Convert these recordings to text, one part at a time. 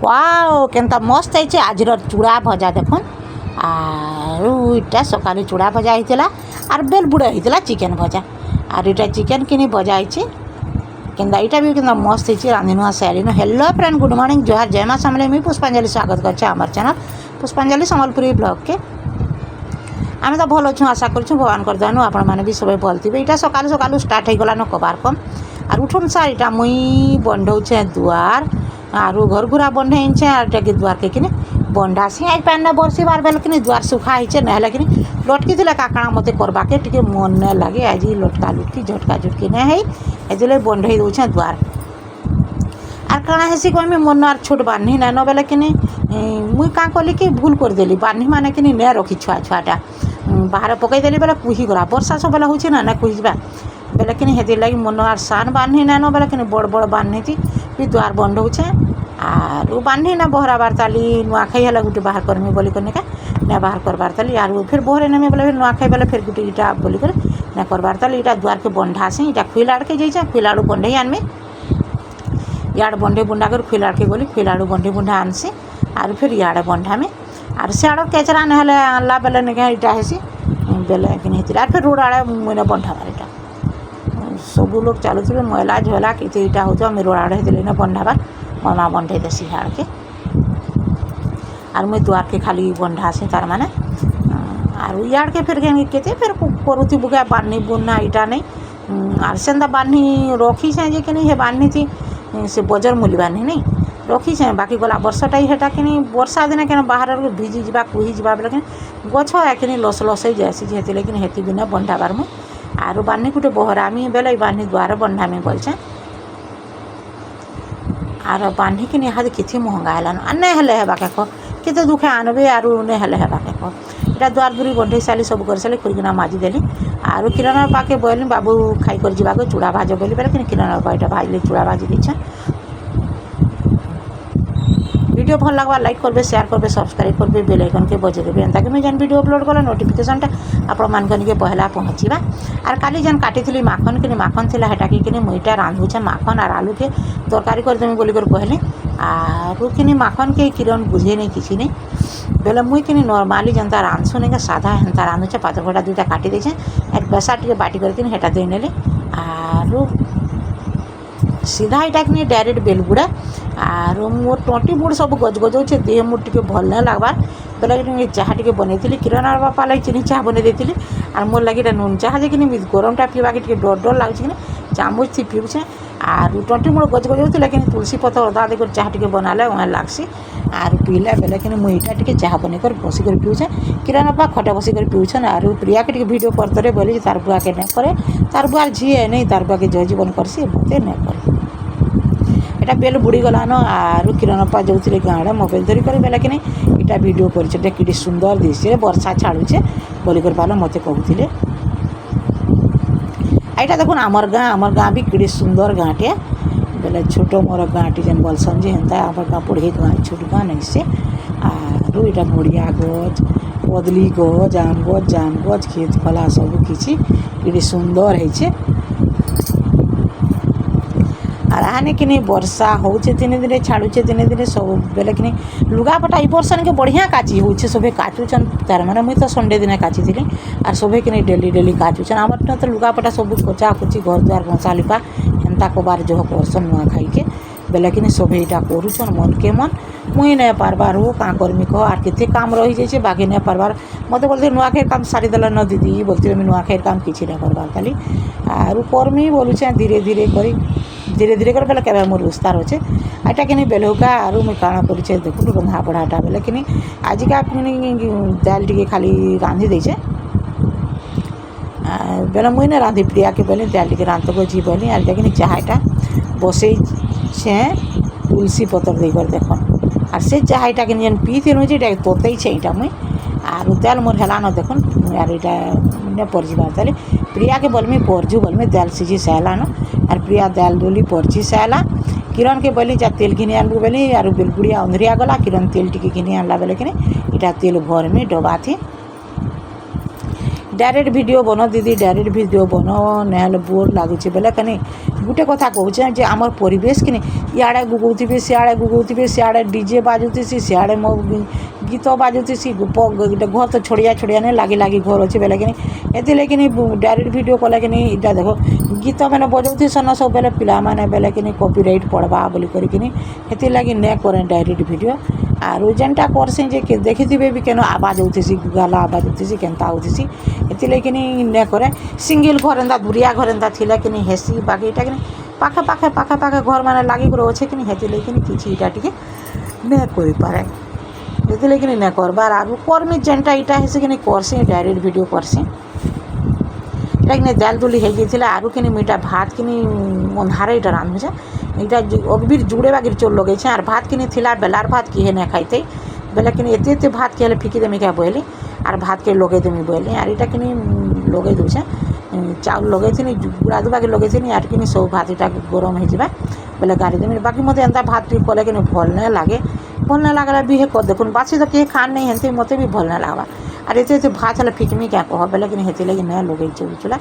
Wow केनता मस्त है आज चूड़ा भजा देखुन आटा सकाल चूड़ा भजा होता और बेल बुड़े होता चिकेन भजा और इटा चिकेन किनी भजा है केनता यहाँ भी केनता मस्त है रांधिनुआ सैलिन हेलो फ्रेंड गुड मॉर्निंग जोहार जय माँ समले मुझे पुष्पांजलि स्वागत करछे आमर चैनल पुष्पांजलि सम्बलपुरी ब्लॉग के आम तो भल अच्छु आशा करूँ भगवान कर देनु आपण मैंने भी सब भल थे यहाँ सकालू सकालू स्टार्ट हो गलान कबार कम और उठुन सार इटा मुई बंधौछे दुआर आरु घर घुरा बंधे आर दुआर के किने बंधासी आज पैन बरसी बार बेल कि दुआर सुखा होचे ना कि लटकी थे काकाणा मत करवाके टे मन नहीं लगे आज लटका लुटकी झटका झुटकी नहीं है बंधे दूचे दुआर आर काଣା हेसी कहमी मन आर छोट बान्ही नाइन बेले कि मुई क्या कली कि भूल करदेली बान्ही माने कि नहीं रखी छुआ छुआटा बाहर पकईदेली बेले कुही गला वर्षा सब बेले हो ना कुही जा बेले कि हेतिर लगी मन आर सान बान्ही नाइन बेले कि बड़ बड़ बान्ही थी भी दुआर बंधौछे आर बान्ही ना बहरा बारताली नुआखाई है गोटे बाहर करमी बोली का ना बाहर कर बारताली आर फिर बहरे नेमी बोले फिर नुआखाई बेले फिर गोटे इटा बोली ना कर बारताली इटा दुआर के बंधासी इटा खुल आड़ के जाइए खुल आड़ू बंधे आनमी इाड़ बंधे बुंडा कर खुल आड़ के गली खुल आड़ू बंधे बुंडा आनसी आर फिर इाड़े बंधामी आर सियाड़ केचरा नहले आनला बेले निके इटा हेसी बेले कि आर फिर रोड आड़े मैंने बंधाबार इटा सब लोग चलुवे मैला झोला कि इटा हो रोड आड़े हेल्ले बंधाबार मामा बंधे देसी हाड़ के आर मुई दुआर के खाली बंधासी तार माने आर इाड़ के फिर केते फिर करुती बुका बान्ही बुना इटा नहीं आर सेंदा बान्ही रखी छे जे कि हे बान्ही थी से बजर मूली बान्ही नहीं रखी छे बाकी गला वर्षाटा हेटा कि वर्षा दिन क्या बाहर भिजी जा कुही जा बेले गछ कि लस लस जासी जेहेतु लेकिन हेती बिना बंधाबार मुई आर बान्ही गोटे बहरामी बेले बान्ही द्वार बंधामी बोलछे आर बान्ही कि यहाँ किसी महंगा है नहीं हेले हेबा के केते दुखे आनबे आर नहीं हेले हेबा के इटा दुआर दुरी बंधे सारी सब कर सारी खुरिकिना माजी देली आर किरण पाके बोली बाबू खाई कर जावा चूड़ा भाज बोली बेले कि किरण बाबा इटा भाजले चूड़ा भाजी दीछे वीडियो भल लगवा लाइक करबे शेयर करबे सब्सक्राइब करबे बेल आइकन के बजे देबे एंता कि मैं जन वीडियो अपलोड कला नोटिफिकेशनटा आपण मान के पहला पहुँचवा आर काली जन काटी माखन कि माखन थिला हेटा कि मुईटा रांधुछे माखन आर आलू के तरकारी करदेमी बोली कर कहले आर कि माखन के किरण बुझे नहीं किसी नहीं बेले मुई कि नर्माली जनता रांधसु नहीं साधा हेन्ता रांधुछे पातर घटा दुईटा काटी देछे एक बेसा टे बाटी करके हेटा दे नेली आर सीधा इटा कि डायरेक्ट बेलबुड़ा आर मोर टोटी मुड़ सब गज गजाऊे देह मुड़ टे भल नहीं लगवार बेले चाह टे बनई किरण आर बापा लगे चीनी चाह बन देती आर मोर लगे नून चाह जे गरमटा पीवा के डर डर लगुच चामच थी पीऊे आर टोटी मुड़ गज गजाऊे लेकिन तुलसी पत्र अदा देकर चाह टे बनाले वहाँ लगसी आर पीला बेले कि मुईटा टे चाह बनकर बसिक पीऊे किरण बापा खटे बसिक पीऊन आर प्रिया के भिडियो करते बोले तार बुआ के नहीं करे तार बुआर झीए नहीं तार बुआ के जय जीवन करसी मत नहीं करे এটা বেল বুড়ি গলান আর কিরণ পা যাওলে গাঁড়ে মোবাইল ধরি করে বেলা কিনে এটা ভিডিও করছে এটা কিটি সুন্দর দিছে বর্ষা ছাড়ুছে বলি করে পালো মতো কହୁଥିଲେ এইটা দেখুন আমার গাঁ भी কিটি সুন্দর গাঁটে বেলে ছোট মোর গাঁটি যেন বলসন যে হেন্তা আমার গাঁ পড়ে গাঁ ছোট গাঁ নাই সে আর এটা নড়িয়া গছ কদলি গছ জাম গছ ক্ষেত খোলা সবু কিছু কিটি সুন্দর হয়েছে আর আনে कि वर्षा होचे दिन दिन छाड़ुचे दिन दिन सब बेले कि लुगापटा ई वर्षा के बढ़िया काची होचे सभे काचुचन तार माने मुई तो संडे दिन काची थी और सभे कि डेली डेली काचुचन आमर तो लुगापटा सब कोचा कुची घर द्वार घसा लिपा हेन्ता कबार जो करसन नुआ खाई के बेले कि सभे इटा करुचन मन के मन मुई नहीं पारबार हो क्या करमी कह आर केते काम रही जाइए बाकी नहीं पारबार मत बोलते नुआखाई काम सारी देल न दीदी बोलते नुआखाई काम किसी नहीं करबार खाली आर करमी बोलुचे धीरे धीरे करी धीरे धीरे कर बेले क्या मोर विस्तार अच्छे एटा कि बेलुका आर मुझे काण कर देखु रंधा बढ़ाटा बेले कि आजिका दाल टे खाली रांधि देचे बेले मुई ने रांधि प्रिया के बोली दाल टे रांध को जी बोली आर कि चाहटा बसई छे तुलसी पतर देकर देख आर से चाहटा कि पी थी ये तोते छे इटा मुई आर दाल मोर है न देखुन आर इटा परजीबार ताली प्रिया के बोलमी परजू बोलमी दाल सीझी सहलान आर प्रिया दाल डोली परजी सहला किरण के बोली जा तेल घिनी आनबू बोली आर बेलबुड़िया अंधरिया गला किरण तेल टी घिनी आनला बेले कि इटा तेल भरमी डबा थी डायरेक्ट वीडियो बनो दीदी डायरेक्ट वीडियो बनो नहले बोर लगुचे बेले कनी गोटे कथा कहूँ जे आमर परिवेश कि इे गुगौथे सियाड़े डीजे बाजुथी सियाड़े मो गीत बाजुथी घर तो छोड़िया छोड़िया नहीं लगी लगी घर अच्छे बेले कि डायरेक्ट वीडियो कले कि इटा देख गीत मैंने बजाऊथी सन सब बेले पिला माने बेले कि कॉपीराइट पड़वा बोली करी लगी नहीं करें डायरेक्ट वीडियो आर जेनटा करसी जे देखिथे भी केन आवाज होती गाला आवाज होती केन्ता होती ये नहीं करे सिंगल घर एंता दुरिया घर एंता थिले कि हेसी बाकी इटा कि पाखे पाखे पाखे पाखे घर मैंने लगी अच्छे कि किसी इटा टी नहीं कर पारे ये नहीं करबार आर कर्मी जेनटा इटा हेसी कि करसी डायरेक्ट वीडियो करसी इटा कि दाल दुली हो जाता आरु कि मुझा भात कि अंधारे इटा रांधुचे इटा अगबिर जुड़े बागिर चोर लगे आर भात कि बेलार भात किए नहीं खाइते बेले कि एत भात किए फिकिदेमी क्या बोली आर भात के लगेदेमी बोली आर इटा कि लगे दूचे चाउल लगे गुड़ा दुबाके लगे आर कि सब भात इटा गरम हो बेले गाड़ीदेमी बाकी मत एंता भात कले कि भल नहीं लगे भल नहीं लगला भी हे कर देखुन बासी तो किए खान नहीं हेनते मत भी भल नहीं लगवा आर एत भात है फिकमी क्या कह बेले कि लगे नहीं लगे चुला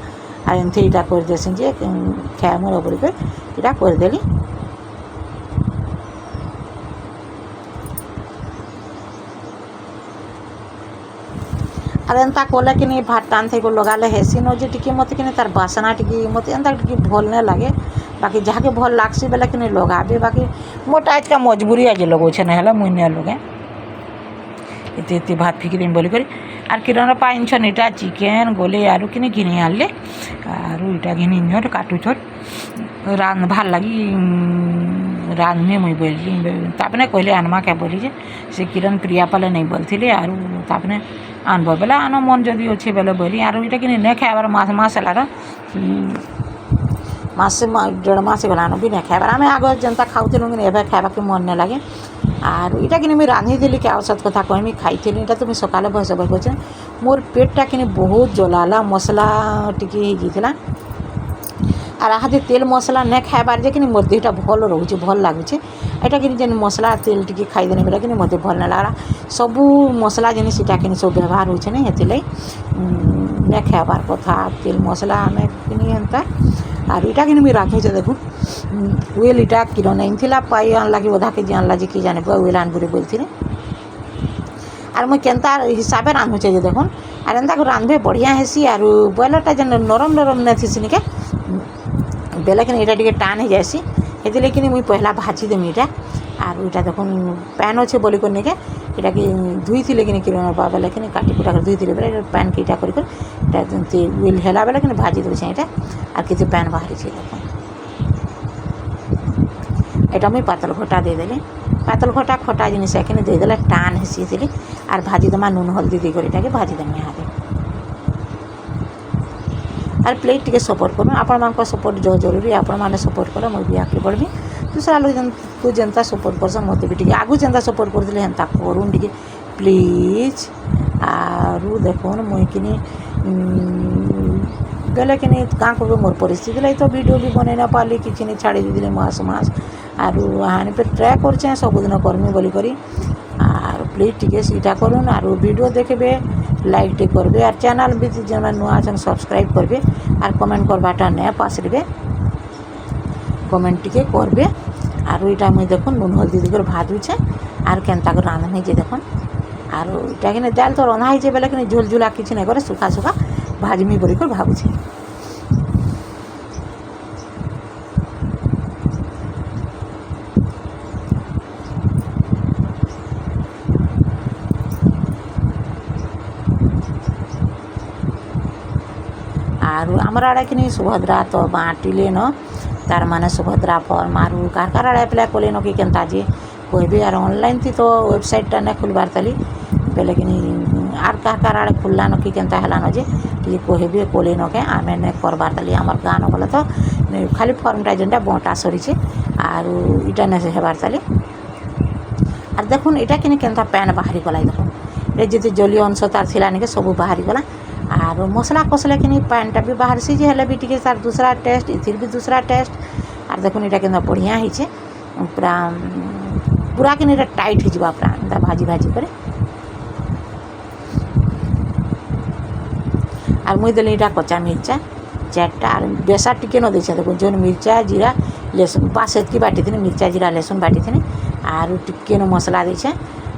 आर एमती इटा करदेसी जे खाए मोर बोलिक इटा करदेली आर एंता कले कि भात टान थे लगाले हेसी न जे टी मत कि तार बासना टी मत एंता टी भल नहीं लगे बाकी जहाँ भल लागसी बेले कि लगाबे बाकी मोटा इतना मजबूरी आज लगौछे ना मुई नहीं लगे एत भात फिकिदेमी बोलिक आर किरण पाइन इटा चिकेन गले आरु कि घिनी आनले आरु इटा घिनी काटुछन रांधबार लगी रांधमे मुई बोली तापने कहले आनमा क्या बोली जे से किरण प्रिया पाले नहीं बोलती आरु तापने आनब बेले आन मन जदि अच्छे बेले बोली आरु इटा कि नहीं खाइबार मास है मासे 1.5 मास गलान भी नहीं खाइबार आम आग जेनता खाऊलु कि एवं खाइबाके मन नहीं लगे आर इटा कि मुझे रांधिदेली क्या सत कथा कहमी खाई इटा तो मुझे सकाले बस बस मोर पेटा कि बहुत जलाला मसला टिके होता आर हाथे तेल मसला नहीं खाइबार जे कि मोर देहटा भल रोचे भल लगुचे एटा कि जेन मसला तेल टिके खाईदेने बेले कि मत भल नहीं लगला सबू मसला जिनिस इटा कि सब व्यवहार होचे नहीं नहीं खाइबार कथा तेल मसला आम कि एंता आर इटा कि रांधुचे देखो वेल इटा किरण आनला पाई आनला कि अधा केजी आनला जे कि जाने वेल आनबुरे बोलती आर मुई केन्ता हिसाबे रांधुचे जे देखुन आर एंता रांधबे बढ़िया हेसी आर ब्रॉयलरटा जेन नरम नरम नहीं थी निके बेले कि इटा टे टान हो जाएसी ये कि मुई पहला भाजी देमी इटा आर इटा देखुन पैन अच्छे बोली कर निके इटा कि धुई थी कि किरण बाबा बेले कि काटी कुटा कर धुई थी बेले पैन के इटा कर वेल है बेले कि भाजी दूचे इटा आर कि पैन बाहरी देखुन एटा मुई पातल घटा देदेली पातल घटा खटा जिनिस कि देदेला टान हेसी आर भाजी देमा नून हल्दी देकर इटा भाजी देमी यहाँ आर प्लीज टे सपोर्ट करूँ आपण सपोर्ट जो जरूरी आपण मैंने सपोर्ट कर मुझे भी आगे बढ़ी दूसरा लोग तू जेनता सपोर्ट कर मत भी आगू जेनता सपोर्ट करते हेन्ता करूँ टे प्लीज आरु देखुन मुई कि बेले कि क्या कह मोर परिस्थिति लगी तो वीडियो भी बन ना पाली कि नहीं छाड़ी दीदी मास आरु हाँ पे ट्राए कर सबुदिन करमी बोलिक आर प्लीज टे सीटा करूँ आर वीडियो देखबे लाइक टे करबे आर चैनल भी जो नुआ अच्छे सब्सक्राइब करबे आर कमेंट करवाटा नहीं पासरबे कमेंट टे करबे आर इटा मुझे देखुन नून हल्दी देकर भाजुचे आर केन्ता कर रांधनी जे देखुन आर इटा कि दाल तो रंधा है बेले कि झोल झुला किसी नहीं करे सुखा सुखा भाजमी बोलिक भावुचे आरु आमर आड़े कि सुभद्रा तो बाँटिले न तार माने सुभद्रा फॉर्म आरु कार आड़े अप्लाई कले न कि केन्ता जे कहबे आर ऑनलाइन थी तो वेबसाइटा नहीं खुलबार तली बेले कि आर कार आड़े खुलला न कि केन्ता है न जे कहबे कले न के आम नहीं करबार तली आमर गाँ न गले तो खाली फॉर्मटा जेनटा बँटा सरीचे आरु इटा नहीं हेबार तली आर देखुन इटा कि केन्ता पैन बाहरी गला देखुन ये जी जलीय अंश तार थिला निके सब बाहरी गला आर मसला कसले कि पैनटा भी बाहर सी हेल्ले भी टी तार दूसरा टेस्ट इथिर भी दूसरा टेस्ट आर देखुन इटा केन्ता बढ़िया होइछे पूरा पूरा कि टाइट हो पूरा भाजी भाजी करे আর মুই দেলি এটা কচা মির্চা 4টা আর বেসার টিকে ন দিয়েছে দেখুন যেন মির্চা জিরা লেসুন পাঁচ এতকি বাটি থিনি মির্চা জিরা লেসুন বাটি থিনি আর টিকে ন মশলা দিয়েছে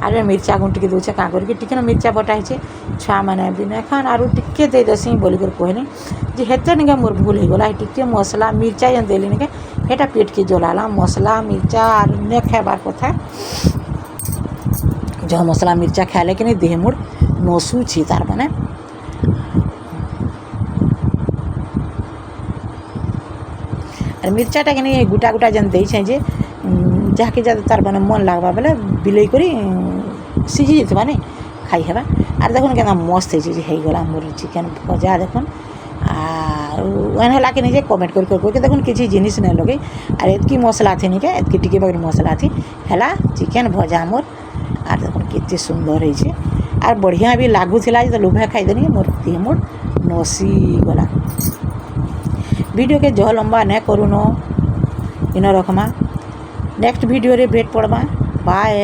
আর মির্চা গুণ টিকে দেছে কাঁ করি টিকে ন মির্চা বটা হয়েছে ছুয়া মানে বিনা খান আর টিকে দিয়ে দেସି বলিকি कहनी যে হেতে নিকে মোর ভুল হয়ে গলা টিকে মশলা মির্চা যেন দেলি নিকে এটা পেটকে জ্বলালা মশলা মির্চা আর নে খাইবার কথা जो मसला मिर्चा खाइले कि नहीं देह मोर नसुची तार माने আর মির্চাটা কিনি গোটা গোটা যেন দিয়েছে যে যাকে যাতে তার মানে মন লাগবা বেলে বিলেই করে সিঝি যেতে মানে খাই হেবা আর দেখুন কেন মস্ত হয়েছে যে হয়েগলা মোর চিকেন ভজা দেখুন আর ওখানে হলা কি নিজে কমেন্ট করে দেখুন কিছু জিনিস নেই লগে আর এতকি মশলা থি নিকে এতকি টিকে বাকি মশলা থি হেলা চিকেন ভজা মোর আর দেখুন কেতে সুন্দর হয়েছে আর বঢ়িয়া भी লাগুলা যে লোভে খাইদেনি মোর দেহ মোর নসি গলা वीडियो के जह लंबा न करूँ इन रखमा नेक्स्ट वीडियो रे भेट पड़वा बाय।